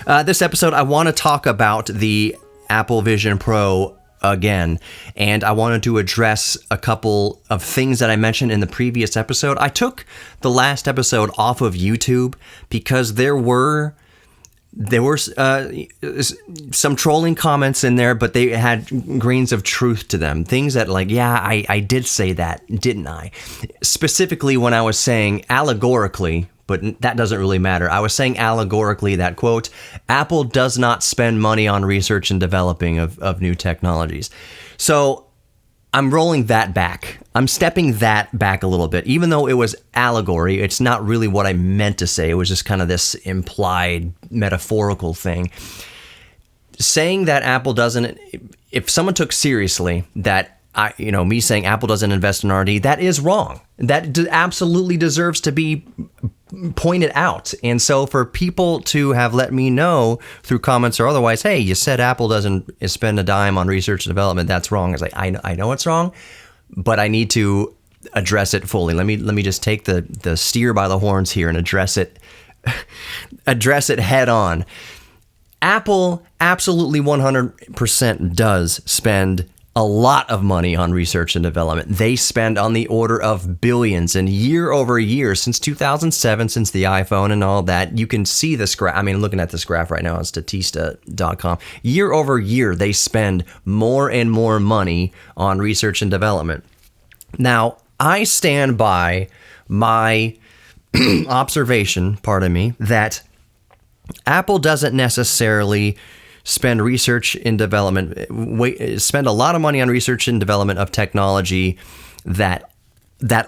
This episode, I want to talk about the Apple Vision Pro again, and I wanted to address a couple of things that I mentioned in the previous episode. I took the last episode off of YouTube because there were some trolling comments in there, but they had grains of truth to them. Things that I did say that, didn't I? Specifically when I was saying allegorically, but that doesn't really matter. I was saying allegorically that, quote, Apple does not spend money on research and developing of new technologies. So I'm rolling that back. I'm stepping that back a little bit. Even though it was allegory, it's not really what I meant to say. It was just kind of this implied metaphorical thing. Saying that Apple doesn't, if someone took seriously that, me saying Apple doesn't invest in R&D, that is wrong. That absolutely deserves to be pointed out. And so for people to have let me know through comments or otherwise, hey, you said Apple doesn't spend a dime on research and development, that's wrong. It's like, I know it's wrong, but I need to address it fully. Let me just take the steer by the horns here and address it head on. Apple absolutely 100% does spend a lot of money on research and development. They spend on the order of billions, and year over year, since 2007, since the iPhone and all that, you can see this graph. I mean, looking at this graph right now on Statista.com, year over year, they spend more and more money on research and development. Now, I stand by my observation, that Apple doesn't necessarily spend research and development, spend a lot of money on research and development of technology that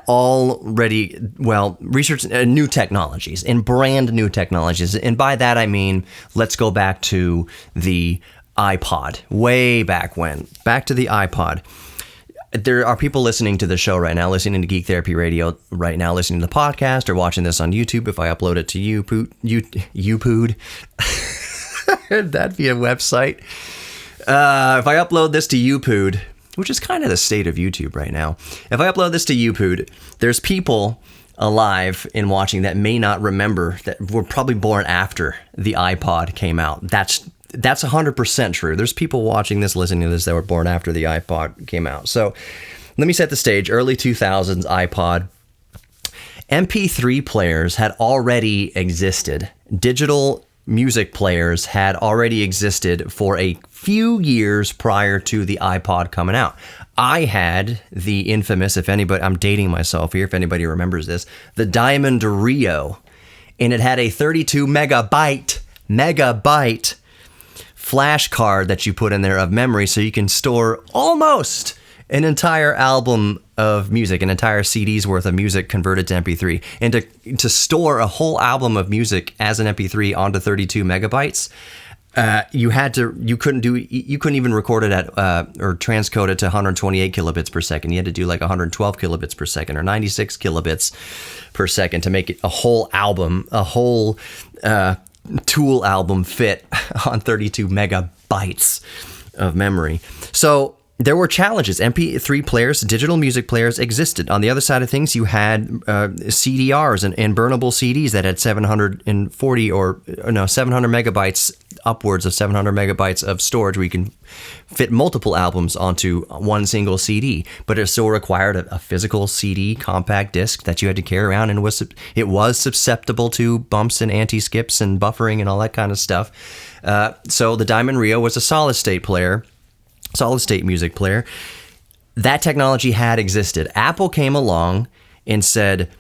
already, research new technologies and brand new technologies. And by that, I mean, let's go back to the iPod, way back when, back to the iPod. There are people listening to the show right now, listening to Geek Therapy Radio right now, listening to the podcast or watching this on YouTube. If I upload it to YouPood, that'd be a website. If I upload this to YouPood, which is kind of the state of YouTube right now. If I upload this to YouPood, there's people alive and watching that may not remember that were probably born after the iPod came out. That's 100% true. There's people watching this, listening to this that were born after the iPod came out. So let me set the stage. Early 2000s iPod. MP3 players had already existed. Digital music players had already existed for a few years prior to the iPod coming out. I had the infamous, I'm dating myself here, if anybody remembers this, the Diamond Rio, and it had a 32 megabyte flash card that you put in there of memory so you can store almost an entire album of music, an entire CD's worth of music converted to MP3. And to store a whole album of music as an MP3 onto 32 megabytes, you couldn't even record it at or transcode it to 128 kilobits per second. You had to do like 112 kilobits per second or 96 kilobits per second to make it a whole album, a whole Tool album fit on 32 megabytes of memory. So there were challenges. MP3 players, digital music players existed. On the other side of things, you had CDRs and burnable CDs that had 700 megabytes, upwards of 700 megabytes of storage where you can fit multiple albums onto one single CD. But it still required a physical CD compact disc that you had to carry around, and it was susceptible to bumps and anti-skips and buffering and all that kind of stuff. So the Diamond Rio was a solid state music player. That technology had existed. Apple came along and said,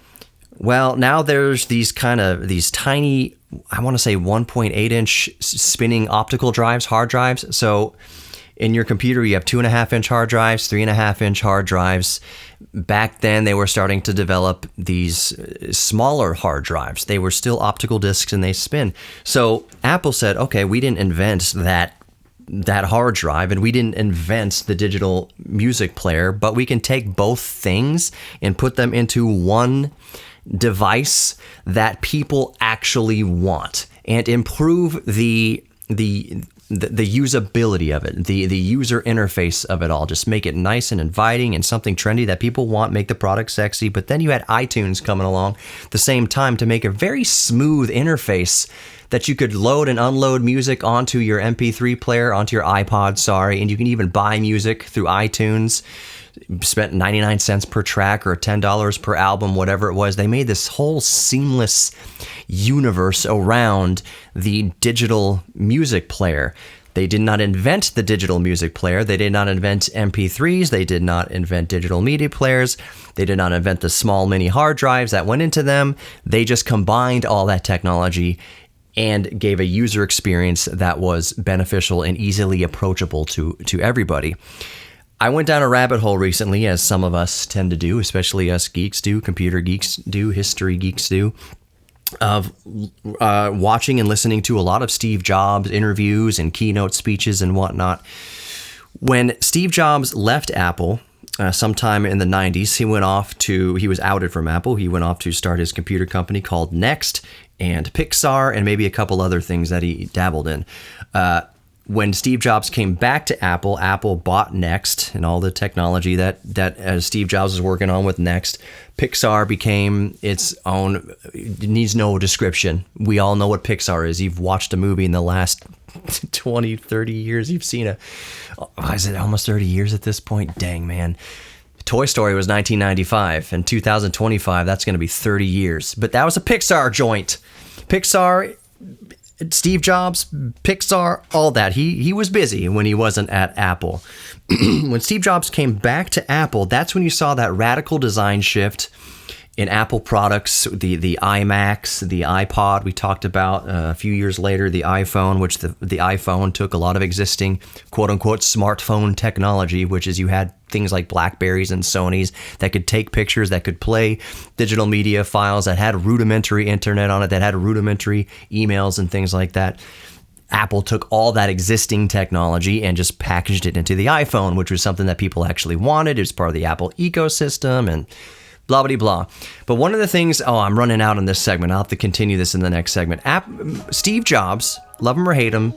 well, now there's these tiny, I want to say 1.8 inch spinning optical drives, hard drives. So in your computer, you have 2.5 inch hard drives, 3.5 inch hard drives. Back then, they were starting to develop these smaller hard drives. They were still optical discs and they spin. So Apple said, okay, we didn't invent that hard drive, and we didn't invent the digital music player, but we can take both things and put them into one device that people actually want and improve the usability of it, the user interface of it all. Just make it nice and inviting and something trendy that people want, make the product sexy. But then you had iTunes coming along at the same time to make a very smooth interface that you could load and unload music onto your MP3 player, onto your iPod, and you can even buy music through iTunes. Spent 99 cents per track or $10 per album, whatever it was. They made this whole seamless universe around the digital music player. They did not invent the digital music player. They did not invent MP3s. They did not invent digital media players. They did not invent the small mini hard drives that went into them. They just combined all that technology and gave a user experience that was beneficial and easily approachable to everybody. I went down a rabbit hole recently, as some of us tend to do, especially us geeks do, computer geeks do, history geeks do, of watching and listening to a lot of Steve Jobs interviews and keynote speeches and whatnot. When Steve Jobs left Apple sometime in the 90s, he was outed from Apple. He went off to start his computer company called Next and Pixar and maybe a couple other things that he dabbled in. When Steve Jobs came back to Apple, Apple bought Next and all the technology that Steve Jobs was working on with Next. Pixar became its own. It needs no description. We all know what Pixar is. You've watched a movie in the last 20, 30 years. You've seen is it almost 30 years at this point? Dang, man. Toy Story was 1995, and 2025, that's going to be 30 years. But that was a Pixar joint. Pixar, Steve Jobs, Pixar, all that. He was busy when he wasn't at Apple. When Steve Jobs came back to Apple, that's when you saw that radical design shift in Apple products, the iMacs, the iPod we talked about a few years later, the iPhone, which the iPhone took a lot of existing quote-unquote smartphone technology, which is you had things like Blackberries and Sonys that could take pictures, that could play digital media files, that had rudimentary internet on it, that had rudimentary emails and things like that. Apple took all that existing technology and just packaged it into the iPhone, which was something that people actually wanted. It was part of the Apple ecosystem and blah, blah, blah. But one of the things, I'm running out on this segment. I'll have to continue this in the next segment. Steve Jobs, love him or hate him,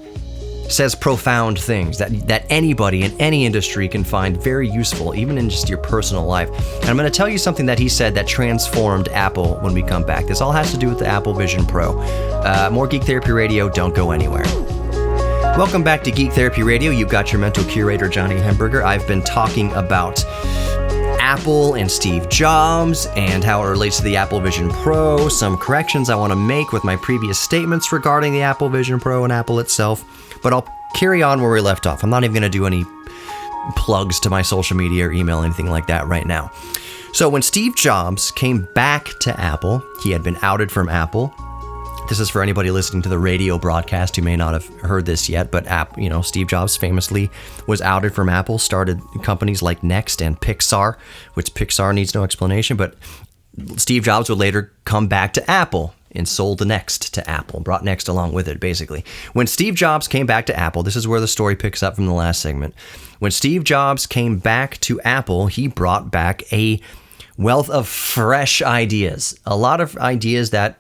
says profound things that anybody in any industry can find very useful, even in just your personal life. And I'm going to tell you something that he said that transformed Apple when we come back. This all has to do with the Apple Vision Pro. More Geek Therapy Radio. Don't go anywhere. Welcome back to Geek Therapy Radio. You've got your mental curator, Johnny Hemberger. I've been talking about Apple and Steve Jobs and how it relates to the Apple Vision Pro, some corrections I want to make with my previous statements regarding the Apple Vision Pro and Apple itself, but I'll carry on where we left off. I'm not even going to do any plugs to my social media or email, anything like that right now. So when Steve Jobs came back to Apple, he had been outed from Apple. This is for anybody listening to the radio broadcast who may not have heard this yet, but Steve Jobs famously was outed from Apple, started companies like Next and Pixar, which Pixar needs no explanation, but Steve Jobs would later come back to Apple and sold the Next to Apple, brought Next along with it, basically. When Steve Jobs came back to Apple, this is where the story picks up from the last segment. When Steve Jobs came back to Apple, he brought back a wealth of fresh ideas, a lot of ideas that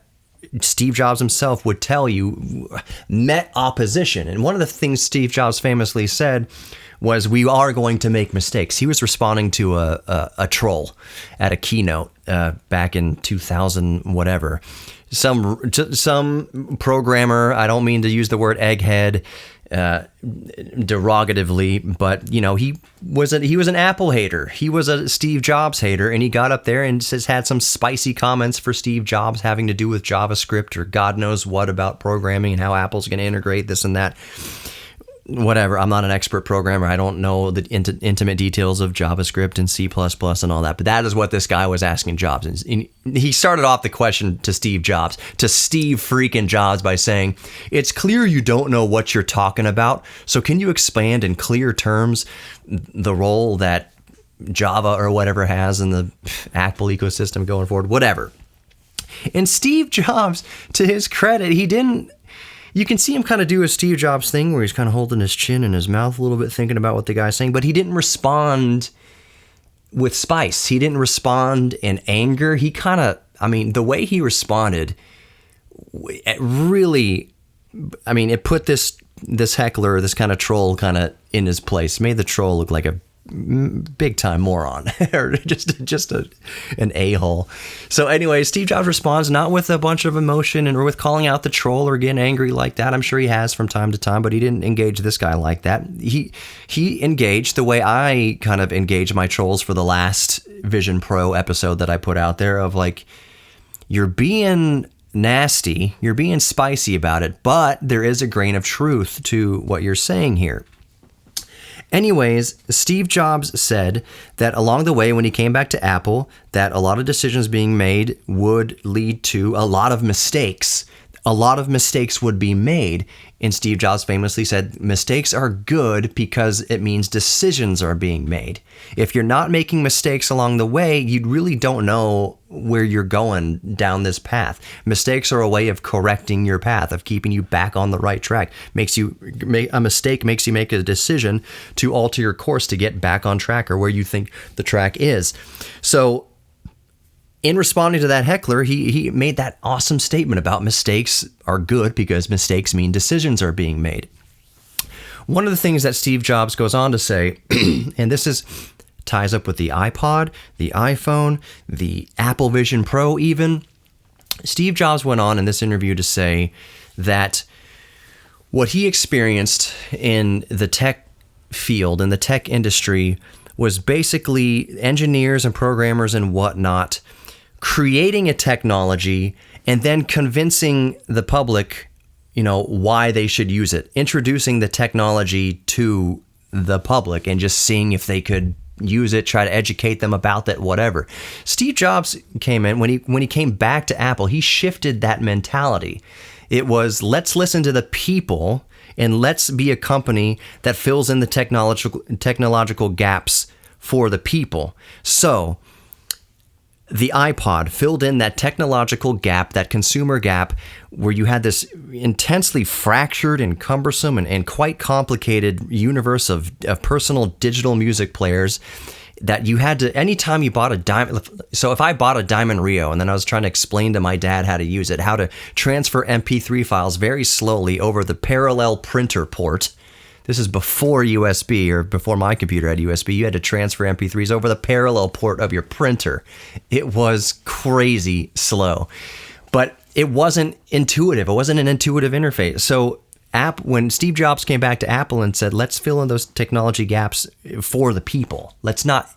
Steve Jobs himself would tell you met opposition. And one of the things Steve Jobs famously said was, we are going to make mistakes. He was responding to a troll at a keynote back in 2000, whatever. Some programmer, I don't mean to use the word egghead derogatively, but he was an Apple hater. He was a Steve Jobs hater, and he got up there and had some spicy comments for Steve Jobs having to do with JavaScript or God knows what about programming and how Apple's going to integrate this and that. Whatever. I'm not an expert programmer. I don't know the intimate details of JavaScript and C++ and all that. But that is what this guy was asking Jobs. And he started off the question to Steve Jobs, to Steve freaking Jobs, by saying, "It's clear you don't know what you're talking about. So can you expand in clear terms the role that Java or whatever has in the Apple ecosystem going forward?" Whatever. And Steve Jobs, to his credit, he didn't. You can see him kind of do a Steve Jobs thing where he's kind of holding his chin in his mouth a little bit, thinking about what the guy's saying, but he didn't respond with spice. He didn't respond in anger. He kind of, the way he responded, it really, it put this heckler, this kind of troll kind of in his place, made the troll look like a big time moron or just an a-hole. So anyway, Steve Jobs responds not with a bunch of emotion or with calling out the troll or getting angry like that. I'm sure he has from time to time, but he didn't engage this guy like that. He engaged the way I kind of engage my trolls for the last Vision Pro episode that I put out there, of like, you're being nasty, you're being spicy about it, but there is a grain of truth to what you're saying here. Anyways, Steve Jobs said that along the way when he came back to Apple, that a lot of decisions being made would lead to a lot of mistakes. A lot of mistakes would be made. And Steve Jobs famously said, mistakes are good because it means decisions are being made. If you're not making mistakes along the way, you really don't know where you're going down this path. Mistakes are a way of correcting your path, of keeping you back on the right track. A mistake makes you make a decision to alter your course to get back on track or where you think the track is. So in responding to that heckler, he made that awesome statement about mistakes are good because mistakes mean decisions are being made. One of the things that Steve Jobs goes on to say, and this ties up with the iPod, the iPhone, the Apple Vision Pro even. Steve Jobs went on in this interview to say that what he experienced in the tech field, in the tech industry, was basically engineers and programmers and whatnot creating a technology and then convincing the public, why they should use it, introducing the technology to the public and just seeing if they could use it, try to educate them about that, whatever. Steve Jobs came in, when he came back to Apple, he shifted that mentality. It was, let's listen to the people and let's be a company that fills in the technological gaps for the people. So the iPod filled in that technological gap, that consumer gap, where you had this intensely fractured and cumbersome and quite complicated universe of personal digital music players that you had to, anytime you bought a Diamond. So if I bought a Diamond Rio and then I was trying to explain to my dad how to use it, how to transfer MP3 files very slowly over the parallel printer port. This is before USB, or before my computer had USB. You had to transfer MP3s over the parallel port of your printer. It was crazy slow, but it wasn't intuitive. It wasn't an intuitive interface. So when Steve Jobs came back to Apple and said, let's fill in those technology gaps for the people. Let's not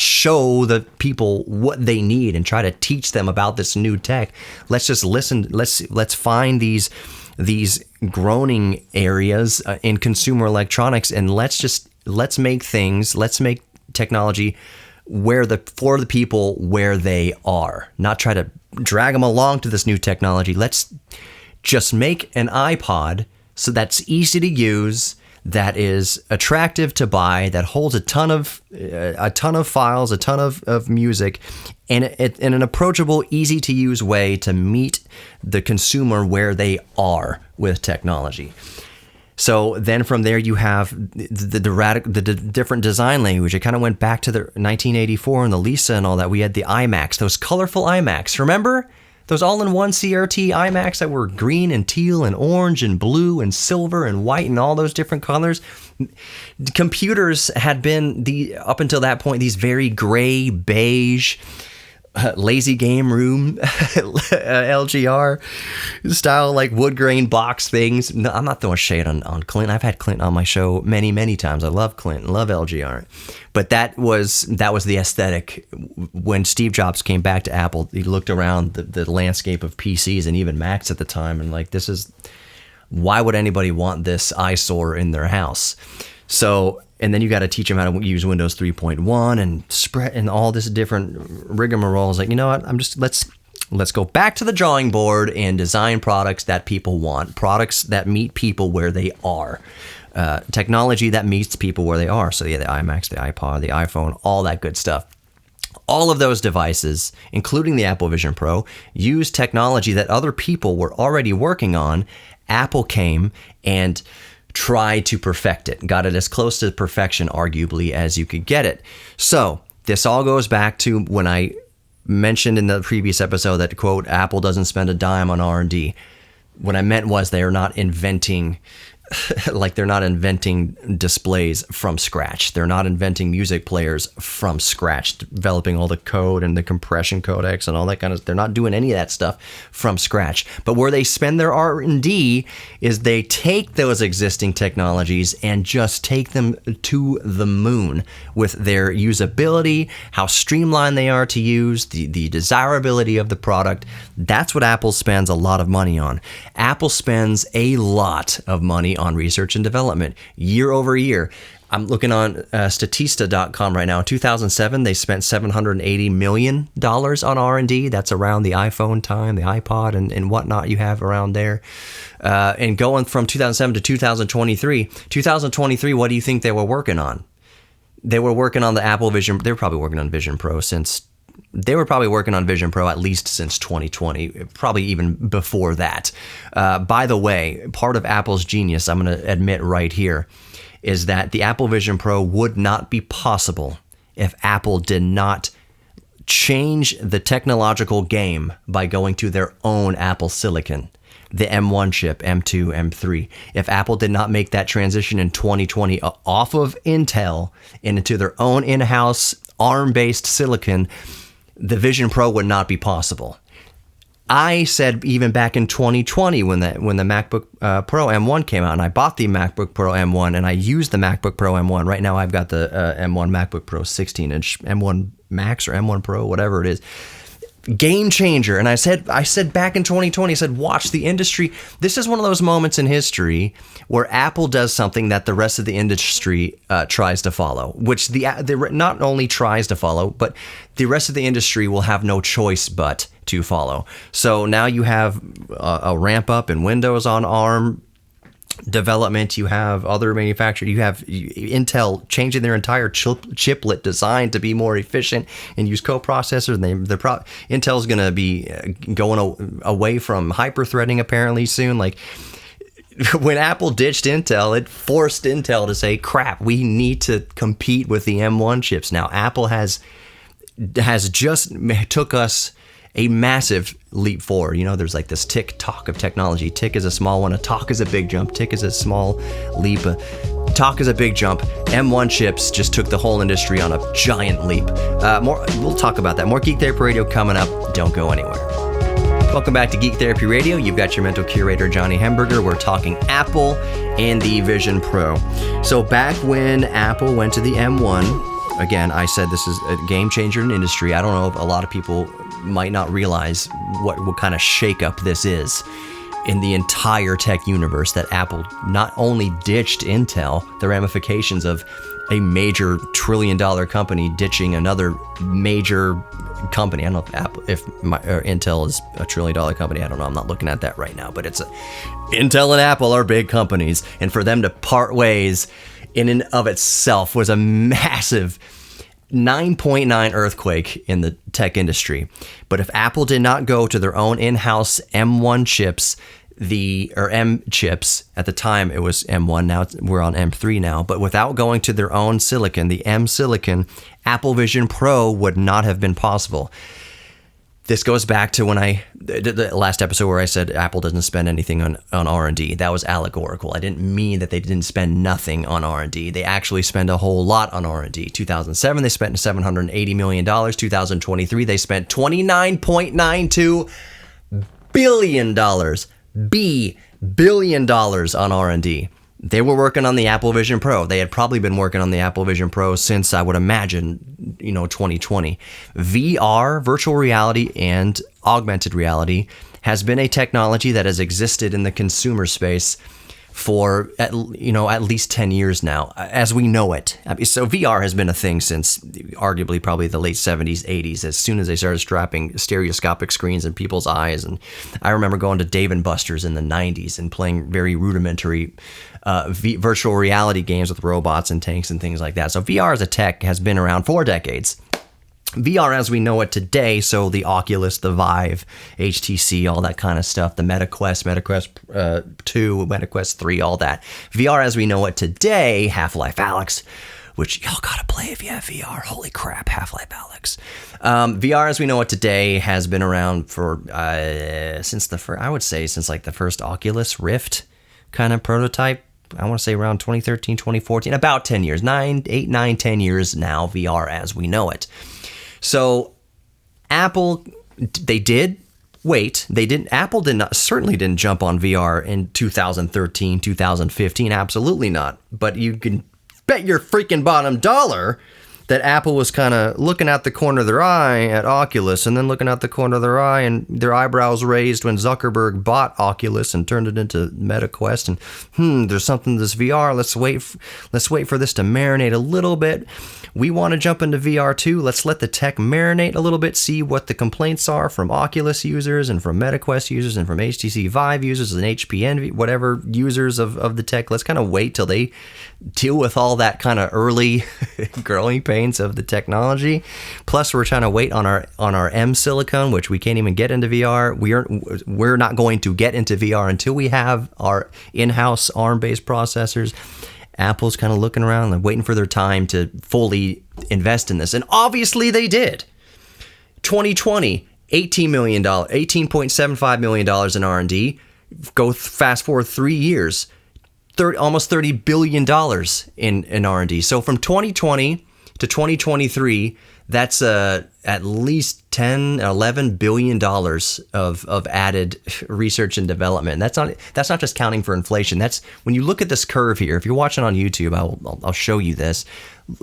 show the people what they need and try to teach them about this new tech. Let's just listen. Let's find these groaning areas in consumer electronics, and let's make technology for the people where they are, not try to drag them along to this new technology. Let's just make an iPod so that's easy to use, that is attractive to buy, that holds a ton of files, a ton of music, and in an approachable, easy to use way to meet the consumer where they are with technology. So then from there you have the different design language. It kind of went back to the 1984 and the Lisa and all that. We had the iMacs, those colorful iMacs. Remember? Those all-in-one CRT iMacs that were green and teal and orange and blue and silver and white and all those different colors. Computers had been, up until that point, these very gray, beige, lazy game room LGR style, like wood grain box things. No, I'm not throwing shade on Clint. I've had Clint on my show many, many times. I love Clint, love LGR. But that was the aesthetic. When Steve Jobs came back to Apple, he looked around the landscape of PCs and even Macs at the time, and like, why would anybody want this eyesore in their house? So, and then you got to teach them how to use Windows 3.1 and spread and all this different rigmarole. Like, you know what? Let's go back to the drawing board and design products that people want, products that meet people where they are, technology that meets people where they are. So yeah, the iMacs, the iPod, the iPhone, all that good stuff. All of those devices, including the Apple Vision Pro, use technology that other people were already working on. Apple came and tried to perfect it, got it as close to perfection, arguably, as you could get it. So this all goes back to when I mentioned in the previous episode that, quote, Apple doesn't spend a dime on R&D. What I meant was they are not inventing like they're not inventing displays from scratch. They're not inventing music players from scratch, developing all the code and the compression codecs and all that kind of. They're not doing any of that stuff from scratch. But where they spend their R&D is they take those existing technologies and just take them to the moon with their usability, how streamlined they are to use, the desirability of the product. That's what Apple spends a lot of money on. Apple spends a lot of money on research and development year over year. I'm looking on Statista.com right now. In 2007, they spent $780 million on R&D. That's around the iPhone time, the iPod, and whatnot you have around there. And going from 2007 to 2023, what do you think they were working on? They were working on the Apple Vision. They were probably working on Vision Pro at least since 2020, probably even before that. By the way, part of Apple's genius, I'm going to admit right here, is that the Apple Vision Pro would not be possible if Apple did not change the technological game by going to their own Apple silicon. The M1 chip, M2, M3. If Apple did not make that transition in 2020 off of Intel and into their own in-house ARM-based silicon, the Vision Pro would not be possible. I said even back in 2020 when the MacBook Pro M1 came out, and I bought the MacBook Pro M1 and I used the MacBook Pro M1. Right now I've got the M1 MacBook Pro 16-inch, M1 Max or M1 Pro, whatever it is. Game changer. And I said back in 2020, I said, watch the industry. This is one of those moments in history where Apple does something that the rest of the industry tries to follow, which the not only tries to follow, but the rest of the industry will have no choice but to follow. So now you have a ramp up in Windows on ARM development. You have other manufacturers. You have Intel changing their entire chiplet design to be more efficient and use co-processors. And Intel's going to be going away from hyper-threading apparently soon. Like when Apple ditched Intel, it forced Intel to say, crap, we need to compete with the M1 chips. Now Apple has just took us a massive leap forward. You know, there's like this tick-tock of technology. Tick is a small one. A talk is a big jump. Tick is a small leap. A talk is a big jump. M1 chips just took the whole industry on a giant leap. We'll talk about that. More Geek Therapy Radio coming up. Don't go anywhere. Welcome back to Geek Therapy Radio. You've got your mental curator, Johnny Hemberger. We're talking Apple and the Vision Pro. So back when Apple went to the M1, again, I said this is a game changer in the industry. I don't know if a lot of people might not realize what kind of shakeup this is in the entire tech universe, that Apple not only ditched Intel, the ramifications of a major trillion-dollar company ditching another major company. I don't know if Intel is a trillion-dollar company. I don't know. I'm not looking at that right now, but Intel and Apple are big companies, and for them to part ways in and of itself was a massive 9.9 earthquake in the tech industry. But if Apple did not go to their own in-house M1 chips, M chips, at the time it was M1, now we're on M3 now, but without going to their own silicon, the M silicon, Apple Vision Pro would not have been possible. This goes back to when I did the last episode where I said Apple doesn't spend anything on R&D. That was allegorical. I didn't mean that they didn't spend nothing on R&D. They actually spend a whole lot on R&D. 2007, they spent $780 million. 2023, they spent $29.92 billion. Billion dollars on R&D. They were working on the Apple Vision Pro. They had probably been working on the Apple Vision Pro since, I would imagine, 2020. VR, virtual reality, and augmented reality has been a technology that has existed in the consumer space for at least 10 years now, as we know it. So VR has been a thing since arguably probably the late 70s, 80s, as soon as they started strapping stereoscopic screens in people's eyes. And I remember going to Dave & Buster's in the 90s and playing very rudimentary virtual reality games with robots and tanks and things like that. So VR as a tech has been around for decades. VR as we know it today, so the Oculus, the Vive, HTC, all that kind of stuff, the MetaQuest 2, MetaQuest 3, all that. VR as we know it today, Half-Life Alyx, which y'all gotta play if you have VR. Holy crap, Half-Life Alyx. VR as we know it today has been around for since the first Oculus Rift kind of prototype I want to say around 2013, 2014, about 10 years, 8, 9, 10 years now, VR as we know it. So Apple, they did wait. Apple certainly didn't jump on VR in 2013, 2015. Absolutely not. But you can bet your freaking bottom dollar that Apple was kind of looking out the corner of their eye at Oculus, and then looking out the corner of their eye, and their eyebrows raised when Zuckerberg bought Oculus and turned it into MetaQuest. And there's something to this VR. Let's wait for this to marinate a little bit. We want to jump into VR too. Let's let the tech marinate a little bit, see what the complaints are from Oculus users and from MetaQuest users and from HTC Vive users and HPN, whatever users of the tech. Let's kind of wait till they deal with all that kind of early growing pains of the technology. Plus, we're trying to wait on our M silicon, which we can't even get into VR. We're not going to get into VR until we have our in-house ARM-based processors. Apple's kind of looking around and waiting for their time to fully invest in this. And obviously they did. 2020, $18.75 million in R&D. Go fast forward 3 years, almost $30 billion in R&D. So from 2020 to 2023, that's at least $11 billion of added research and development. That's not just counting for inflation. That's when you look at this curve here. If you're watching on YouTube, I'll show you this,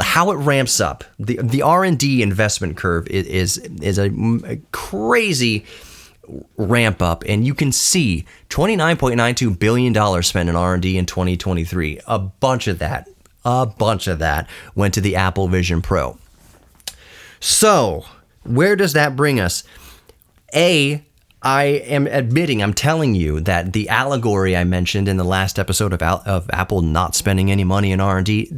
how it ramps up. The R&D investment curve is a crazy ramp up, and you can see $29.92 billion spent in R&D in 2023. A bunch of that went to the Apple Vision Pro. So, where does that bring us? I am telling you that the allegory I mentioned in the last episode of Apple not spending any money in R&D,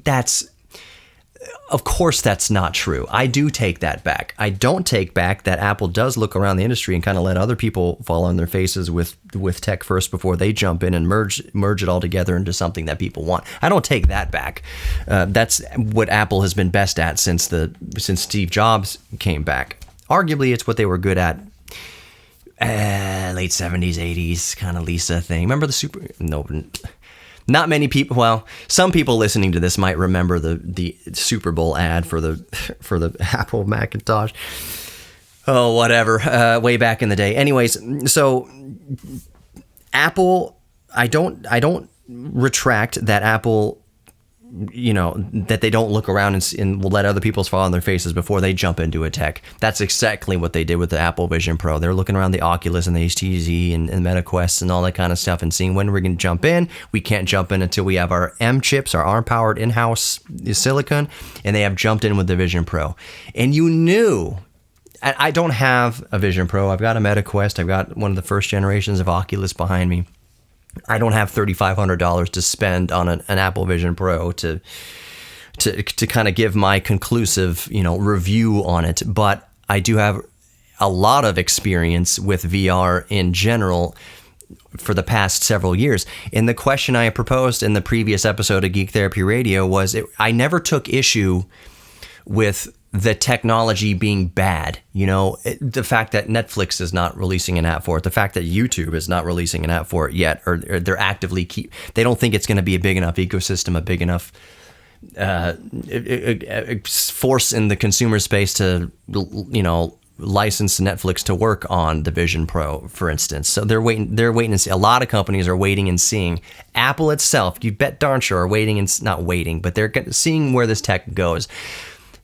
of course that's not true. I do take that back. I don't take back that Apple does look around the industry and kind of let other people fall on their faces with tech first before they jump in and merge it all together into something that people want. I don't take that back. That's what Apple has been best at since Steve Jobs came back. Arguably, it's what they were good at. Late 70s, 80s, kind of Lisa thing. Remember not many people. Well, some people listening to this might remember the Super Bowl ad for the Apple Macintosh. Oh, whatever. Way back in the day. Anyways, so Apple, I don't retract that Apple, that they don't look around and will let other people fall on their faces before they jump into a tech. That's exactly what they did with the Apple Vision Pro. They're looking around the Oculus and the HTC and MetaQuest and all that kind of stuff and seeing when we're going to jump in. We can't jump in until we have our M chips, our ARM-powered in-house silicon, and they have jumped in with the Vision Pro. And you knew, I don't have a Vision Pro. I've got a MetaQuest. I've got one of the first generations of Oculus behind me. I don't have $3,500 to spend on an Apple Vision Pro to kind of give my conclusive, review on it. But I do have a lot of experience with VR in general for the past several years. And the question I proposed in the previous episode of Geek Therapy Radio was I never took issue with the technology being bad, the fact that Netflix is not releasing an app for it, the fact that YouTube is not releasing an app for it yet, or they're actively they don't think it's going to be a big enough ecosystem, a big enough force in the consumer space to, license Netflix to work on the Vision Pro, for instance. So they're waiting and see. A lot of companies are waiting and seeing. Apple itself, you bet darn sure, are waiting and not waiting, but they're seeing where this tech goes.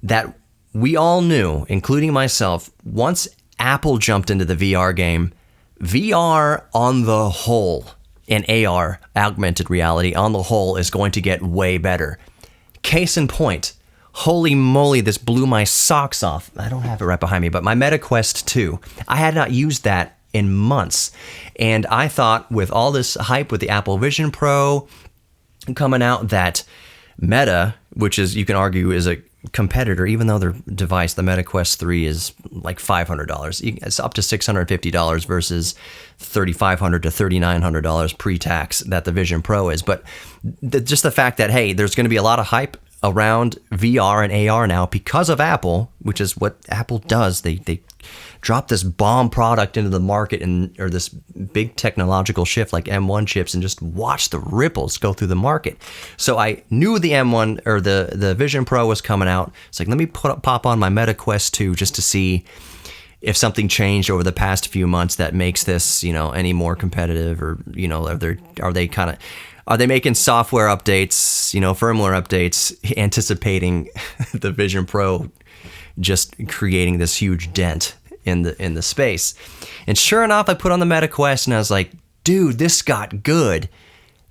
That we all knew, including myself, once Apple jumped into the VR game, VR on the whole, and AR, augmented reality, on the whole, is going to get way better. Case in point, holy moly, this blew my socks off. I don't have it right behind me, but my MetaQuest 2, I had not used that in months. And I thought with all this hype with the Apple Vision Pro coming out, that Meta, which is, you can argue, is a competitor, even though their device, the MetaQuest 3, is like $500. It's up to $650 versus $3,500 to $3,900 pre-tax that the Vision Pro is. But just the fact that, hey, there's going to be a lot of hype around VR and AR now because of Apple, which is what Apple does. They drop this bomb product into the market or this big technological shift like M1 chips and just watch the ripples go through the market. So I knew the M1 or the Vision Pro was coming out. It's like, let me pop on my Meta Quest 2 just to see if something changed over the past few months that makes this, any more competitive, or, are they making software updates, firmware updates, anticipating the Vision Pro just creating this huge dent in the space? And sure enough, I put on the Meta Quest and I was like, dude, this got good.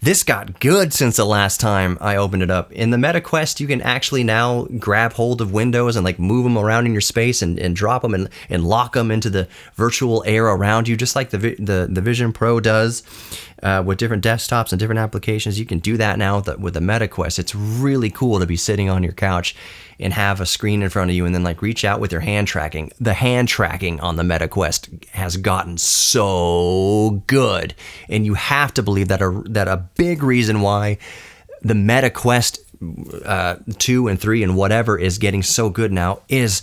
This got good since the last time I opened it up. In the Meta Quest, you can actually now grab hold of windows and like move them around in your space and drop them and lock them into the virtual air around you, just like the Vision Pro does with different desktops and different applications. You can do that now with the Meta Quest. It's really cool to be sitting on your couch and have a screen in front of you and then like reach out with your hand tracking. The hand tracking on the Meta Quest has gotten so good. And you have to believe that a big reason why the Meta Quest 2 and 3 and whatever is getting so good now is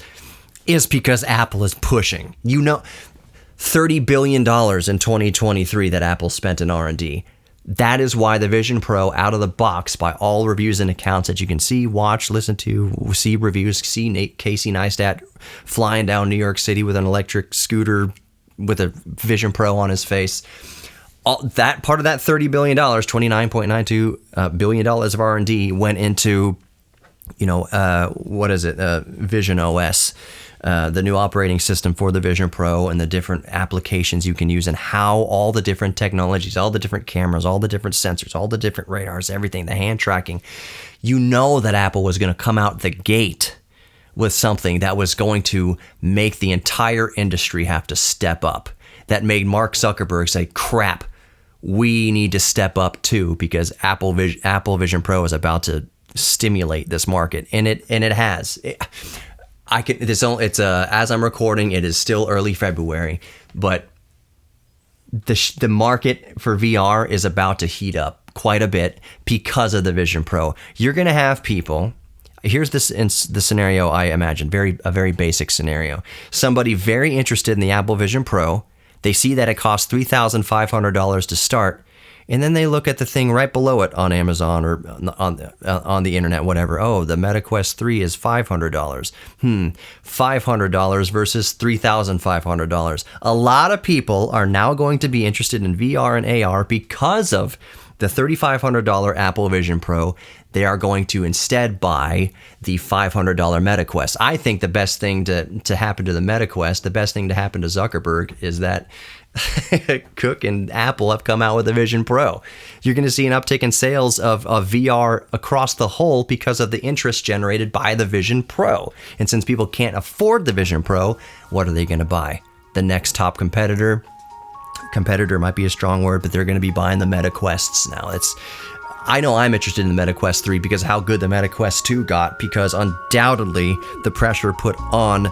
because Apple is pushing. $30 billion in 2023 that Apple spent in R&D. That is why the Vision Pro, out of the box, by all reviews and accounts that you can see, watch, listen to, see reviews, see Casey Neistat flying down New York City with an electric scooter with a Vision Pro on his face. All that part of that $30 billion, $29.92 billion of R&D went into, Vision OS. The new operating system for the Vision Pro and the different applications you can use and how all the different technologies, all the different cameras, all the different sensors, all the different radars, everything, the hand tracking. That Apple was going to come out the gate with something that was going to make the entire industry have to step up. That made Mark Zuckerberg say, crap, we need to step up too, because Apple Vision Pro is about to stimulate this market. And it has. As I'm recording, it is still early February, but the market for VR is about to heat up quite a bit because of the Vision Pro. You're going to have people. Here's the scenario I imagine, a very basic scenario. Somebody very interested in the Apple Vision Pro. They see that it costs $3,500 to start. And then they look at the thing right below it on Amazon or on the internet, whatever. Oh, the Meta Quest 3 is $500. $500 versus $3,500. A lot of people are now going to be interested in VR and AR because of the $3,500 Apple Vision Pro. They are going to instead buy the $500 Meta Quest. I think the best thing to happen to the Meta Quest, the best thing to happen to Zuckerberg is that Cook and Apple have come out with a Vision Pro. You're going to see an uptick in sales of VR across the whole because of the interest generated by the Vision Pro. And since people can't afford the Vision Pro, what are they going to buy? The next top competitor? Competitor might be a strong word, but they're going to be buying the Meta Quests now. I know I'm interested in the Meta Quest 3 because of how good the Meta Quest 2 got, because undoubtedly the pressure put on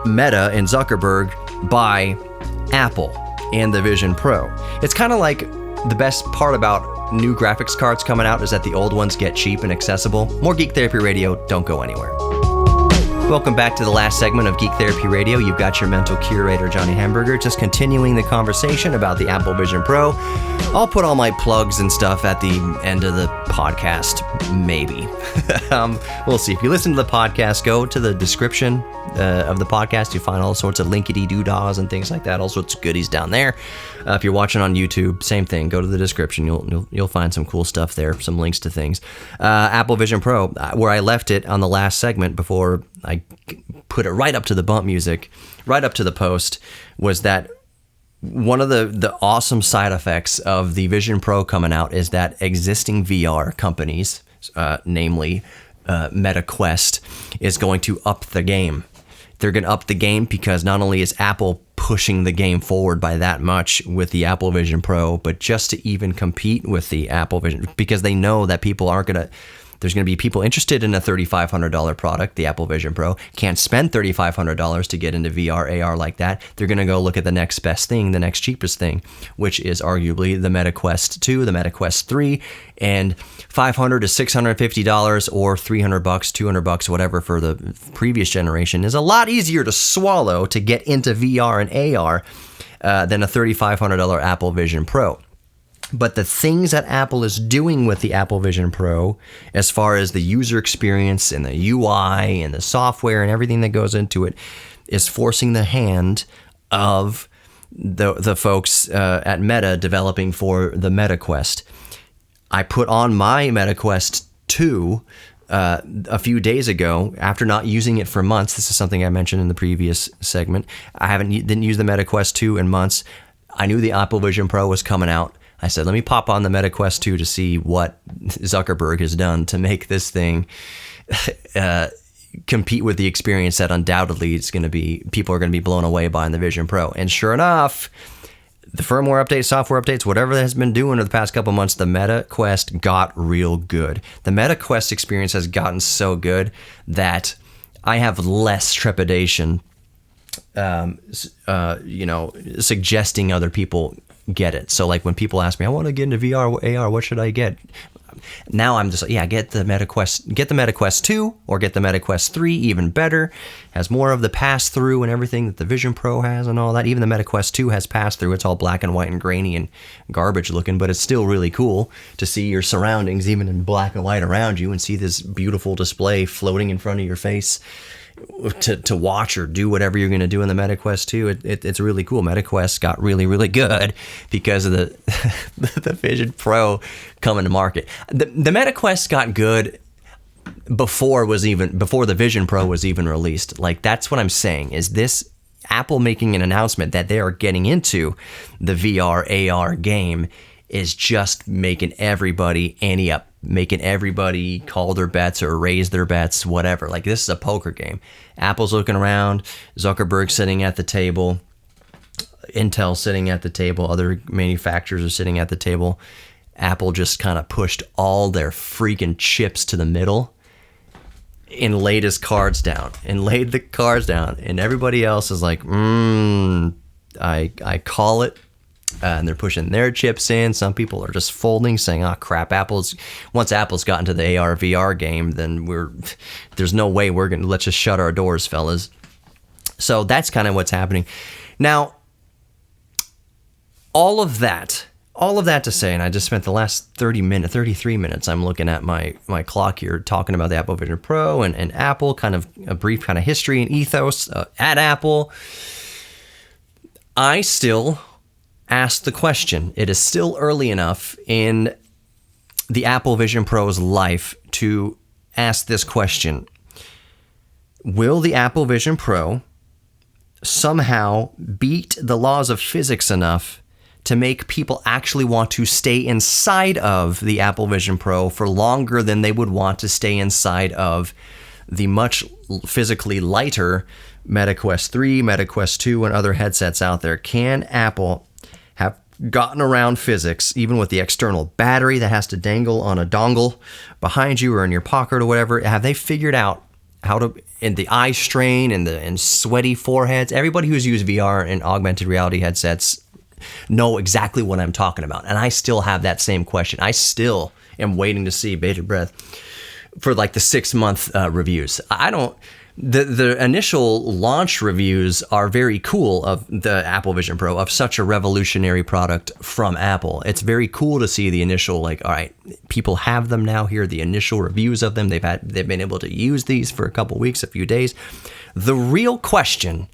Meta and Zuckerberg by Apple and the Vision Pro. It's kind of like the best part about new graphics cards coming out is that the old ones get cheap and accessible. More Geek Therapy Radio, don't go anywhere. Welcome back to the last segment of Geek Therapy Radio. You've got your mental curator, Johnny Hamburger, just continuing the conversation about the Apple Vision Pro. I'll put all my plugs and stuff at the end of the podcast, maybe. We'll see. If you listen to the podcast, go to the description of the podcast. You find all sorts of linkity-doo-dahs and things like that, all sorts of goodies down there. If you're watching on YouTube, same thing. Go to the description. You'll find some cool stuff there, some links to things. Apple Vision Pro, where I left it on the last segment before I put it right up to the bump music, right up to the post, was that one of the awesome side effects of the Vision Pro coming out is that existing VR companies, namely Meta Quest, is going to up the game. They're going to up the game because not only is Apple pushing the game forward by that much with the Apple Vision Pro, but just to even compete with the Apple Vision, because they know that people aren't going to, There's going to be people interested in a $3,500 product, the Apple Vision Pro, can't spend $3,500 to get into VR, AR like that. They're going to go look at the next best thing, the next cheapest thing, which is arguably the Meta Quest 2, the Meta Quest 3, and $500 to $650 or $300, $200, whatever for the previous generation is a lot easier to swallow to get into VR and AR than a $3,500 Apple Vision Pro. But the things that Apple is doing with the Apple Vision Pro, as far as the user experience and the UI and the software and everything that goes into it, is forcing the hand of the folks at Meta developing for the Meta Quest. I put on my Meta Quest 2 a few days ago after not using it for months. This is something I mentioned in the previous segment. I didn't use the Meta Quest 2 in months. I knew the Apple Vision Pro was coming out. I said, let me pop on the Meta Quest 2 to see what Zuckerberg has done to make this thing compete with the experience that undoubtedly people are going to be blown away by in the Vision Pro. And sure enough, the firmware updates, software updates, whatever that has been doing over the past couple months, the Meta Quest got real good. The Meta Quest experience has gotten so good that I have less trepidation, suggesting other people get it. So like when people ask me, I want to get into VR, AR, what should I get? Now I'm just like, get the Meta Quest 2 or get the Meta Quest 3, even better. Has more of the pass-through and everything that the Vision Pro has and all that. Even the Meta Quest 2 has pass-through. It's all black and white and grainy and garbage looking, but it's still really cool to see your surroundings, even in black and white around you, and see this beautiful display floating in front of your face to watch or do whatever you're going to do in the Meta Quest 2. It's really cool. Meta Quest got really, really good because of the Vision Pro coming to market. The Meta Quest got good before the Vision Pro was even released. Like, that's what I'm saying, is this Apple making an announcement that they are getting into the VR AR game is just making everybody ante up, making everybody call their bets or raise their bets, whatever. Like, this is a poker game. Apple's looking around, Zuckerberg's sitting at the table, Intel's sitting at the table, other manufacturers are sitting at the table. Apple just kind of pushed all their freaking chips to the middle and laid the cards down, and everybody else is like, I call it. And they're pushing their chips in. Some people are just folding, saying, "Oh crap! Once Apple's gotten to the AR VR game, then there's no way let's just shut our doors, fellas." So that's kind of what's happening now. All of that to say, and I just spent the last 33 minutes. I'm looking at my clock here, talking about the Apple Vision Pro and Apple, kind of a brief kind of history and ethos at Apple. I still ask the question. It is still early enough in the Apple Vision Pro's life to ask this question. Will the Apple Vision Pro somehow beat the laws of physics enough to make people actually want to stay inside of the Apple Vision Pro for longer than they would want to stay inside of the much physically lighter Meta Quest 3, Meta Quest 2, and other headsets out there? Can Apple have gotten around physics, even with the external battery that has to dangle on a dongle behind you or in your pocket or whatever? Have they figured out how to, in the eye strain and sweaty foreheads? Everybody who's used VR and augmented reality headsets know exactly what I'm talking about. And I still have that same question. I still am waiting to see bated breath for like the 6-month reviews. The initial launch reviews are very cool of the Apple Vision Pro, of such a revolutionary product from Apple. It's very cool to see the initial, like, all right, people have them now. Here are the initial reviews of them. They've been able to use these for a couple weeks, a few days. The real question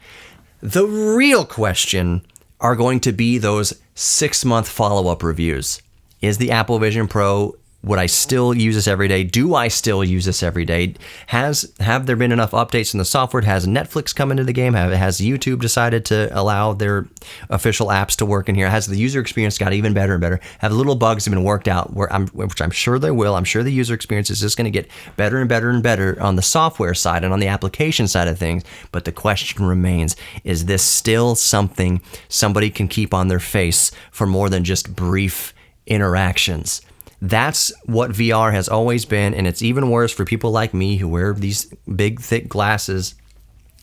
are going to be those 6-month follow-up reviews. Is the Apple Vision Pro, would I still use this every day? Do I still use this every day? Have there been enough updates in the software? Has Netflix come into the game? Has YouTube decided to allow their official apps to work in here? Has the user experience got even better and better? Have little bugs been worked out, which I'm sure they will? I'm sure the user experience is just going to get better and better and better on the software side and on the application side of things. But the question remains, is this still something somebody can keep on their face for more than just brief interactions? That's what VR has always been, and it's even worse for people like me who wear these big, thick glasses,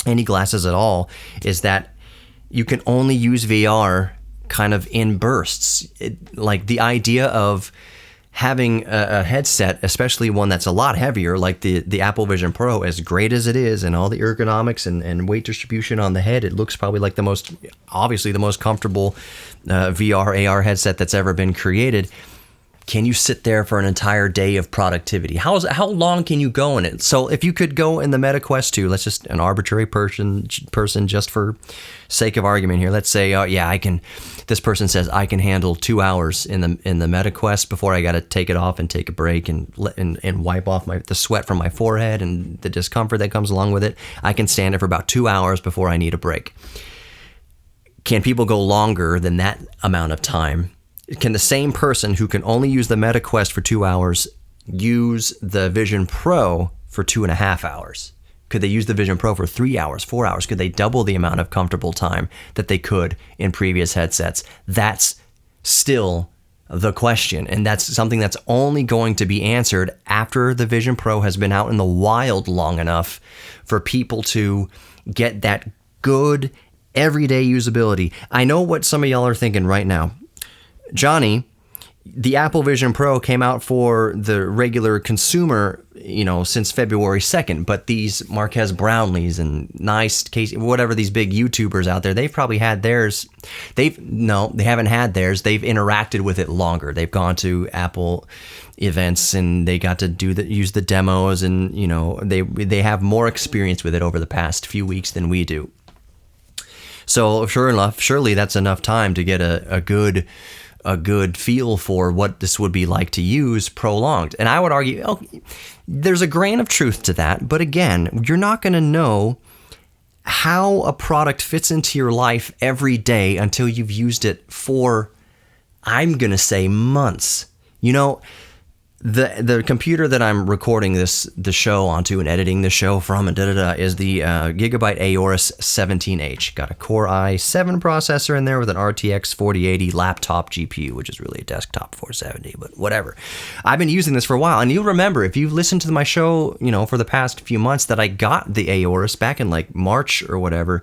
any glasses at all, is that you can only use VR kind of in bursts. Like the idea of having a headset, especially one that's a lot heavier, like the Apple Vision Pro, as great as it is, and all the ergonomics and weight distribution on the head, it looks probably like the most comfortable VR, AR headset that's ever been created. Can you sit there for an entire day of productivity? How long can you go in it? So if you could go in the Meta Quest 2, let's just an arbitrary person just for sake of argument here. Let's say, I can. This person says I can handle 2 hours in the Meta Quest before I got to take it off and take a break and wipe off the sweat from my forehead and the discomfort that comes along with it. I can stand it for about 2 hours before I need a break. Can people go longer than that amount of time? Can the same person who can only use the Meta Quest for 2 hours use the Vision Pro for 2.5 hours? Could they use the Vision Pro for 3 hours, 4 hours? Could they double the amount of comfortable time that they could in previous headsets? That's still the question. And that's something that's only going to be answered after the Vision Pro has been out in the wild long enough for people to get that good everyday usability. I know what some of y'all are thinking right now. Johnny, the Apple Vision Pro came out for the regular consumer, since February 2nd, but these Marques Brownlees and whatever these big YouTubers out there, they've probably had theirs. They haven't had theirs. They've interacted with it longer. They've gone to Apple events and they got to use the demos, and they have more experience with it over the past few weeks than we do. So surely that's enough time to get a good feel for what this would be like to use prolonged. And I would argue, there's a grain of truth to that. But again, you're not going to know how a product fits into your life every day until you've used it for, I'm going to say, months. The computer that I'm recording the show onto and editing the show from is the Gigabyte Aorus 17H. Got a Core i7 processor in there with an RTX 4080 laptop GPU, which is really a desktop 470, but whatever. I've been using this for a while, and you'll remember if you've listened to my show, for the past few months, that I got the Aorus back in like March or whatever,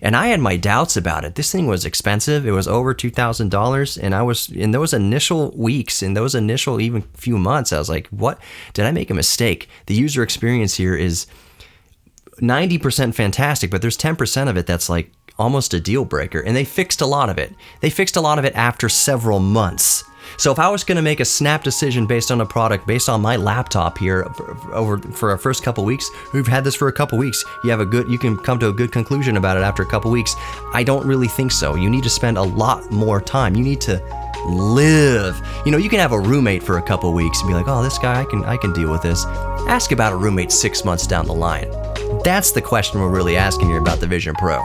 and I had my doubts about it. This thing was expensive. It was over $2,000, and I was in those initial weeks, in those initial even few months, I was like, what? Did I make a mistake? The user experience here is 90% fantastic, but there's 10% of it that's like almost a deal breaker. And they fixed a lot of it. They fixed a lot of it after several months. So if I was going to make a snap decision based on a product, based on my laptop here for our first couple weeks, we've had this for a couple weeks. You can come to a good conclusion about it after a couple weeks. I don't really think so. You need to spend a lot more time. You need to live. You can have a roommate for a couple weeks and be like, oh, this guy, I can deal with this. Ask about a roommate 6 months down the line. That's the question we're really asking here about the Vision Pro.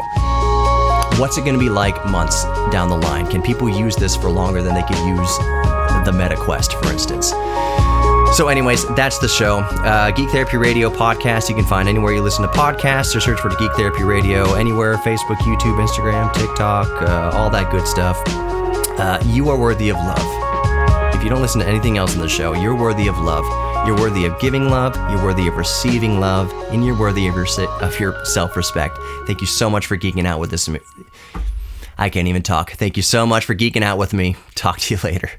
What's it going to be like months down the line? Can people use this for longer than they could use the Meta Quest, for instance? So anyways, that's the show. Geek Therapy Radio podcast. You can find anywhere you listen to podcasts, or search for Geek Therapy Radio anywhere, Facebook, YouTube, Instagram, TikTok, all that good stuff. You are worthy of love. If you don't listen to anything else in the show, you're worthy of love. You're worthy of giving love. You're worthy of receiving love. And you're worthy of your self-respect. Thank you so much for geeking out with this. I can't even talk. Thank you so much for geeking out with me. Talk to you later.